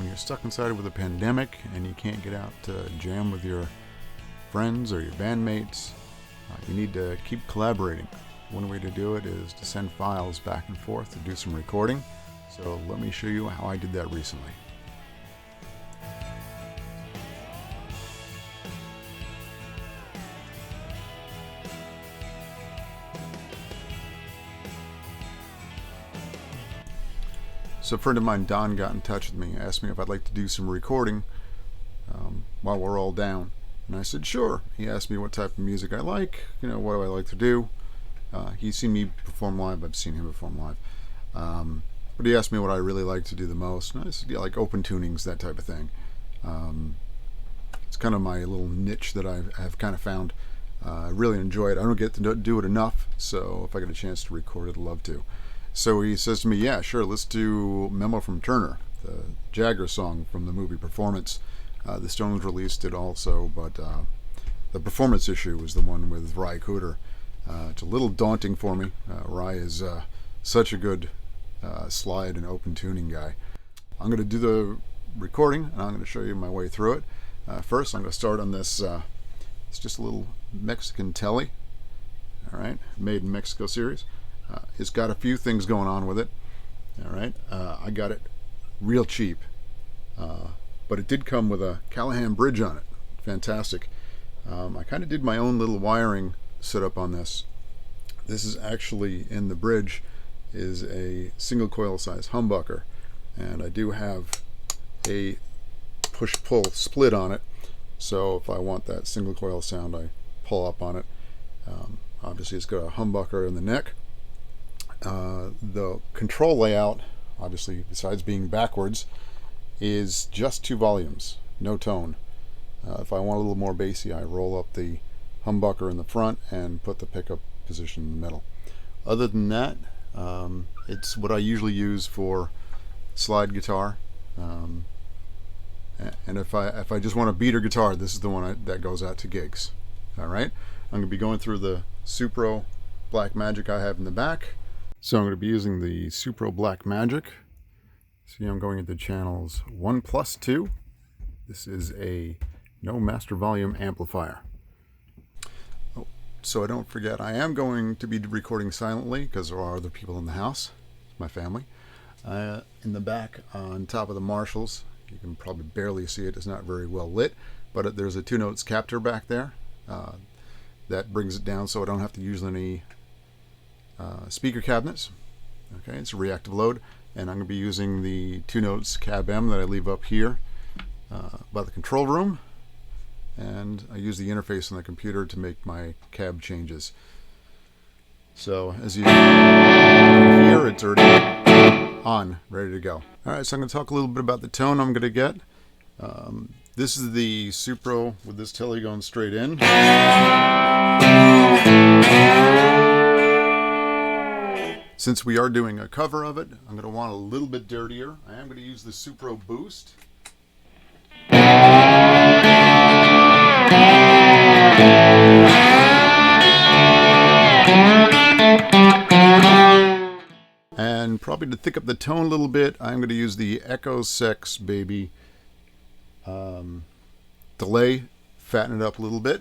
when you're stuck inside with a pandemic and you can't get out to jam with your friends or your bandmates, you need to keep collaborating. One way to do it is to send files back and forth to do some recording. So let me show you how I did that recently. So a friend of mine, Don, got in touch with me, asked me if I'd like to do some recording while we're all down. And I said, sure. He asked me what type of music I like, what do I like to do. He's seen me perform live, I've seen him perform live. But he asked me what I really like to do the most. And I said, yeah, like open tunings, that type of thing. It's kind of my little niche that I've kind of found. I really enjoy it. I don't get to do it enough, so if I get a chance to record it, I'd love to. So he says to me, yeah, sure, let's do Memo from Turner, the Jagger song from the movie Performance. The Stones released it also, but the performance issue was the one with Ry Cooder. It's a little daunting for me. Ry is such a good slide and open tuning guy. I'm going to do the recording, and I'm going to show you my way through it. First, I'm going to start on this, it's just a little Mexican telly, all right, Made in Mexico series. It's got a few things going on with it. All right, I got it real cheap, but it did come with a Callahan bridge on it. Fantastic. I kind of did my own little wiring setup on this. This is actually, in the bridge, is a single coil size humbucker, and I do have a push-pull split on it. So if I want that single coil sound, I pull up on it. Obviously, it's got a humbucker in the neck. The control layout, obviously, besides being backwards, is just 2 volumes, no tone. If I want a little more bassy, I roll up the humbucker in the front and put the pickup position in the middle. Other than that, it's what I usually use for slide guitar. And if I just want a beater guitar, this is the one that goes out to gigs. All right, I'm going to be going through the Supro Black Magic I have in the back. So I'm going to be using the Supro Black Magic. See, I'm going into channels 1 plus 2. This is a no master volume amplifier. Oh, so I don't forget, I am going to be recording silently because there are other people in the house, my family. In the back, on top of the Marshalls, you can probably barely see it, it's not very well lit, but there's a 2-notes Captor back there. That brings it down so I don't have to use any speaker cabinets. Okay, it's a reactive load, and I'm going to be using the 2-notes C.A.B that I leave up here by the control room, and I use the interface on the computer to make my cab changes. So as you can hear, it's already on, ready to go. Alright, so I'm going to talk a little bit about the tone I'm going to get. This is the Supro with this telly going straight in. Since we are doing a cover of it, I'm going to want a little bit dirtier. I am going to use the Supro Boost. And probably to thick up the tone a little bit, I'm going to use the Echo Sex Baby delay, fatten it up a little bit.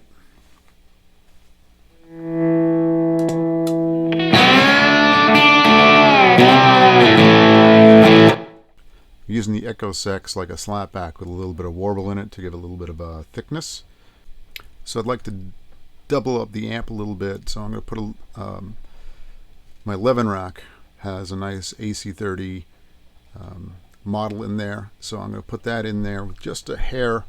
Using the Echo Sex like a slapback with a little bit of warble in it to give a little bit of a thickness. So I'd like to double up the amp a little bit, so I'm going to put my 11 rack has a nice AC30 model in there, so I'm going to put that in there with just a hair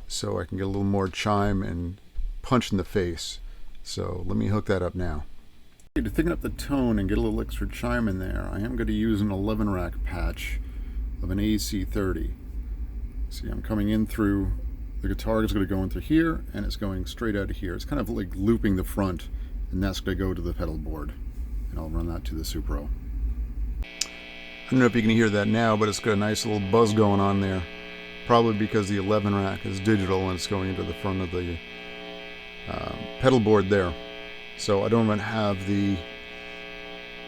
so I can get a little more chime and punch in the face. So let me hook that up now. To thicken up the tone and get a little extra chime in there, I am going to use an 11 rack patch of an AC30. See, I'm coming in through, the guitar is going to go in through here, and it's going straight out of here. It's kind of like looping the front, and that's going to go to the pedal board. And I'll run that to the Supro. I don't know if you can hear that now, but it's got a nice little buzz going on there. Probably because the 11 rack is digital and it's going into the front of the pedal board there. So I don't even have the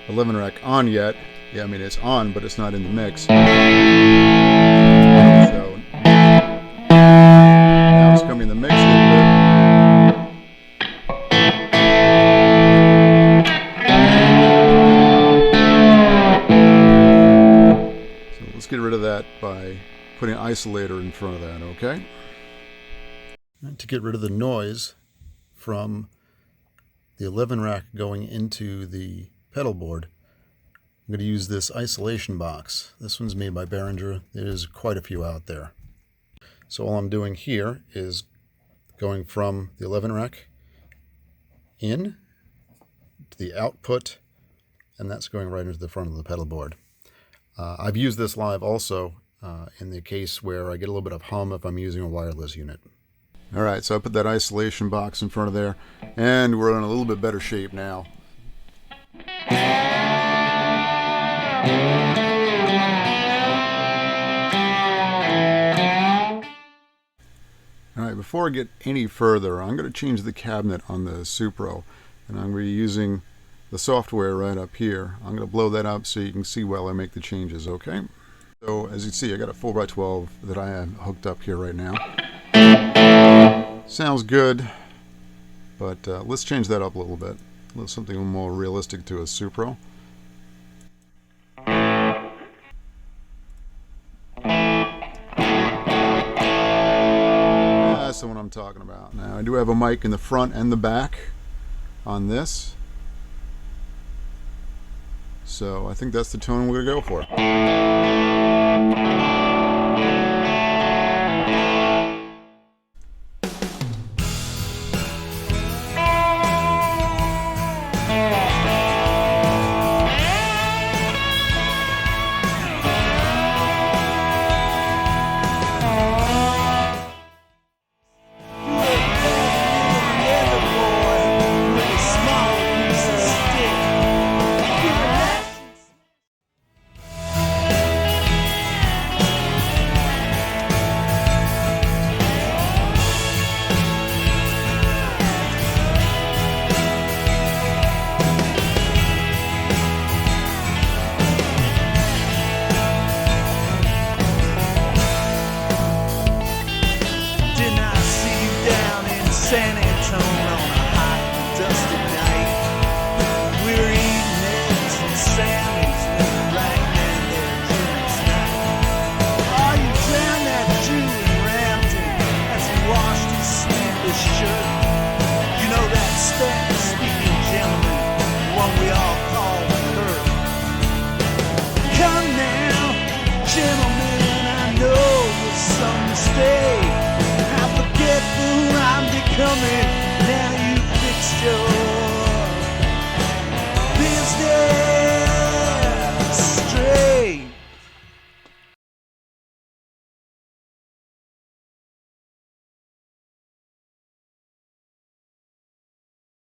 11 rack on yet, Yeah, I mean it's on, but it's not in the mix. So now it's coming in the mix a little bit. So let's get rid of that by putting an isolator in front of that, okay? And to get rid of the noise from the 11 rack going into the pedal board, I'm going to use this isolation box. This one's made by Behringer. There's quite a few out there. So all I'm doing here is going from the 11 rack in to the output, and that's going right into the front of the pedal board. I've used this live also in the case where I get a little bit of hum if I'm using a wireless unit. All right, so I put that isolation box in front of there, and we're in a little bit better shape now. All right, before I get any further, I'm going to change the cabinet on the Supro, and I'm going to be using the software right up here. I'm going to blow that up so you can see while I make the changes, okay? So as you can see, I got a 4x12 that I have hooked up here right now. Sounds good, but let's change that up a little bit. Something more realistic to a Supro. That's the one I'm talking about. Now I do have a mic in the front and the back on this, so I think that's the tone we're going to go for.